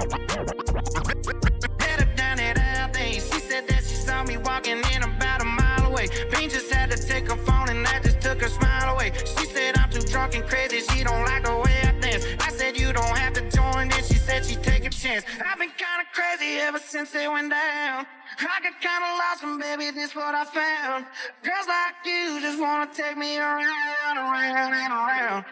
Met her down at our thing. She said that she saw me walking in about a mile away. Bean just had to take her phone and that just took her smile away. She said I'm too drunk and crazy, she don't like the way I dance. I said you don't have to join, then she said she'd take a chance. I've been kinda crazy ever since they went down. I got kinda lost and baby, this what I found. Girls like you just wanna take me around, around and around.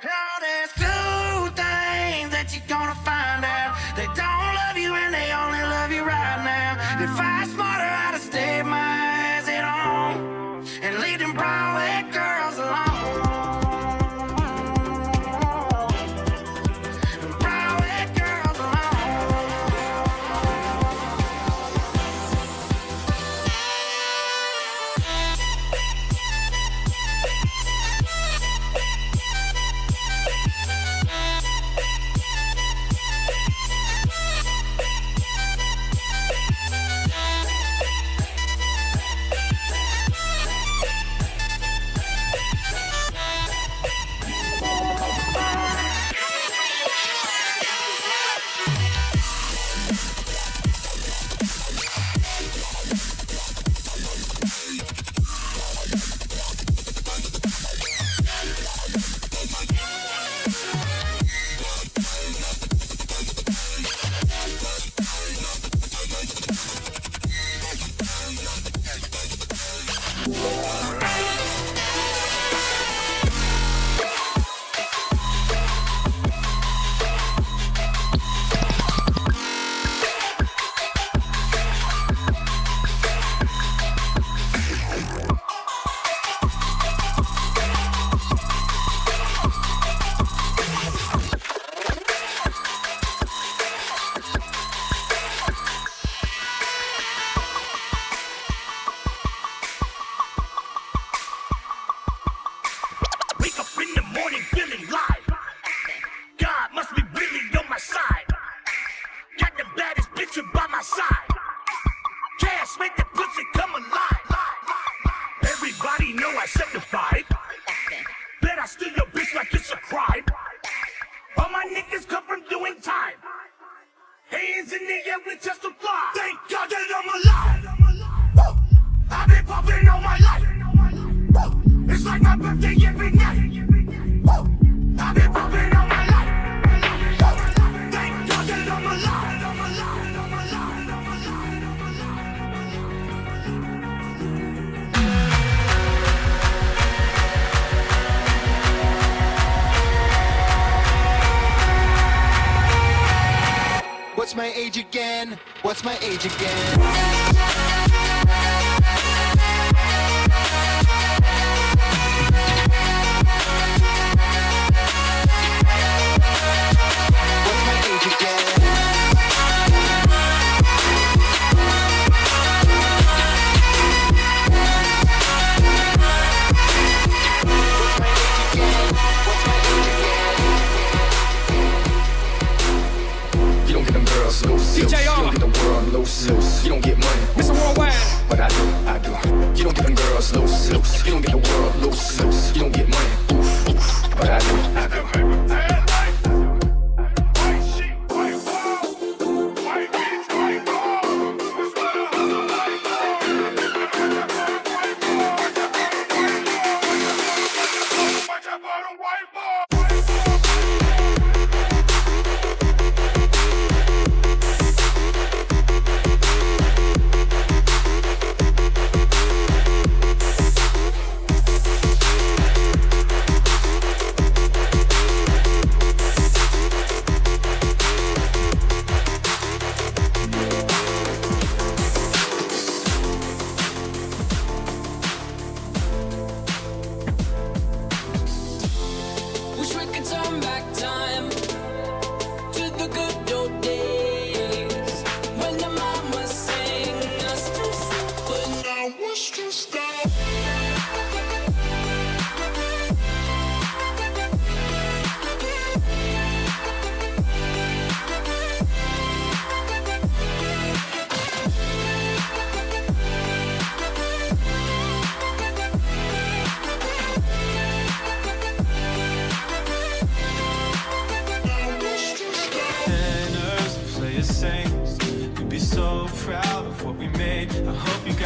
Now there's two things that you're gonna find out. They don't love you and they only love you right now. They fight smarter, I'd have stayed my eyes at home and leave them Broadway girls alone. Broadway girls What's my age again? What's my age again? What's my age again? You don't get the world loose. You don't get money, Mr. Worldwide, but I do. You don't get them girls loose. You don't get the world loose. You don't get money, but I do.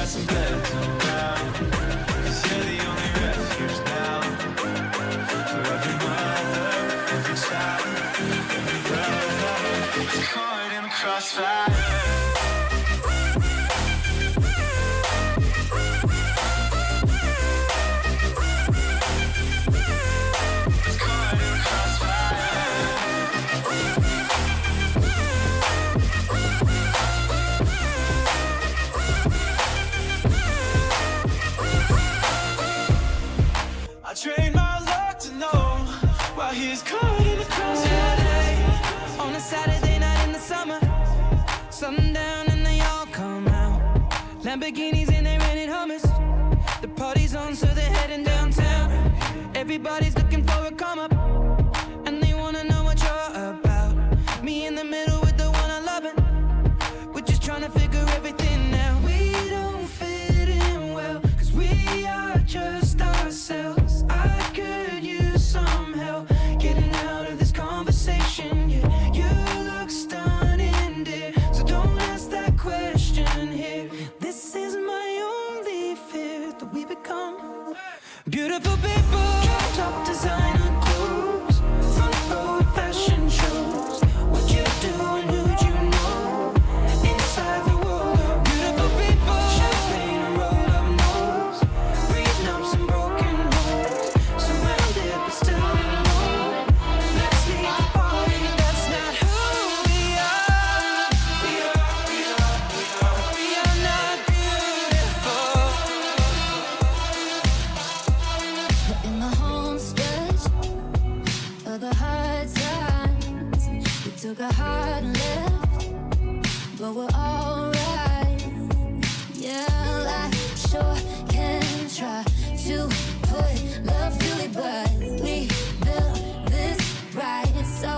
got some beds around, 'cause you're the only refuge now. For every mother, every child, every brother is caught in a crossfire. I trained my luck to know while he's caught in the crossfire. On a Saturday night in the summer, sundown and they all come out. Lamborghinis and they rented Hummers. The party's on, so they're heading downtown. Everybody's looking for a come up, and they wanna know what you're about. Me in the middle with the one I love it. We're just trying to figure everything out. We don't fit in well, 'cause we are just ourselves. I could use some help getting out of this conversation. Yeah, you look stunning, dear, so don't ask that question here. This is my only fear, that we become beautiful people. Top designer clothes, front row fashion shows. What you do and who'd you know inside the world? Beautiful people, champagne and roll up nose, breathing up some broken holes, surrounded but still alone. Let's leave the party, that's not who we are. We are not beautiful. We're in the home stretch of the hard times. We took a hard left, but we're alright. Yeah, life sure can try to put love to it, but we built this right, so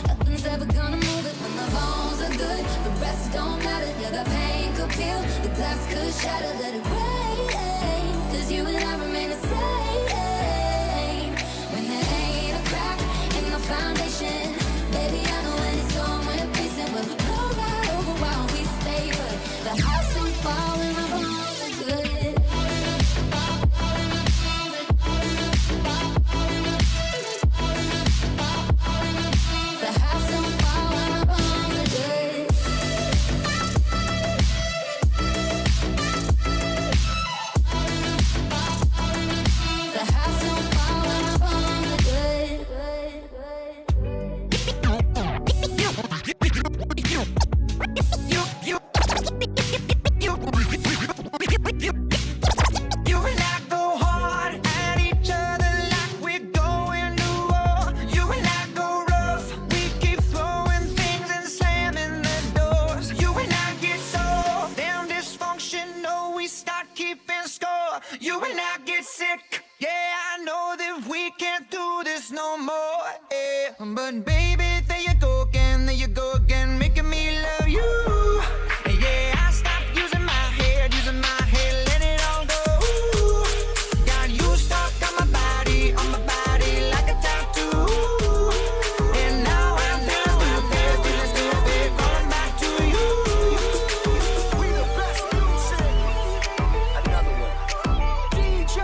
nothing's ever gonna move it. When the bones are good, the rest don't matter. Yeah, the pain could peel, the glass could shatter. Let it rain, 'cause you and I remain the same. When there ain't a crack in the foundation, baby, I know when it's gone, when it's pacing. But we blow right over while we stay put. The house don't fall and my bones are good. The house don't fall and my bones are good. The house don't fall and my bones are good. You and I go hard at each other like we're going to war. You and I go rough, we keep throwing things and slamming the doors. You and I get so damn dysfunctional, we start keeping score. You and I get sick, yeah, I know that we can't do this no more. Yeah. But baby, there you go again, making me love you. Yeah, I stopped using my head, let it all go. Got you stuck on my body like a tattoo. And now I'm feeling stupid, going back to you. We the best music. Another one. DJ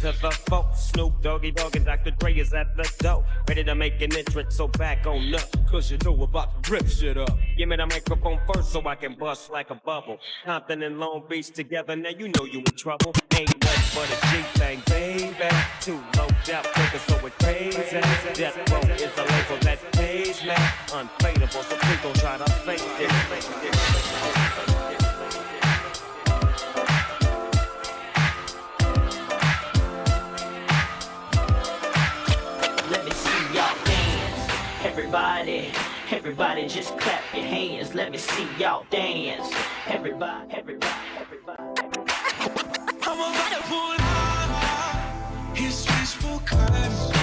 to the folk. Snoop Doggy Dogg and Dr. Dre is at the door, ready to make an entrance, so back on up, cause you know we're about to rip shit up. Give me the microphone first so I can bust like a bubble. Compton and Long Beach together, now you know you in trouble. Ain't nothing but a G-thing, baby. Too low down, thinking so it crazy. Death Row is the label that pays me. Unfadable, so please don't try to fake it. Let me see y'all dance. Everybody, everybody just clap your hands. Let me see y'all dance. Everybody, everybody, everybody. I'm about to pull out his wishful class.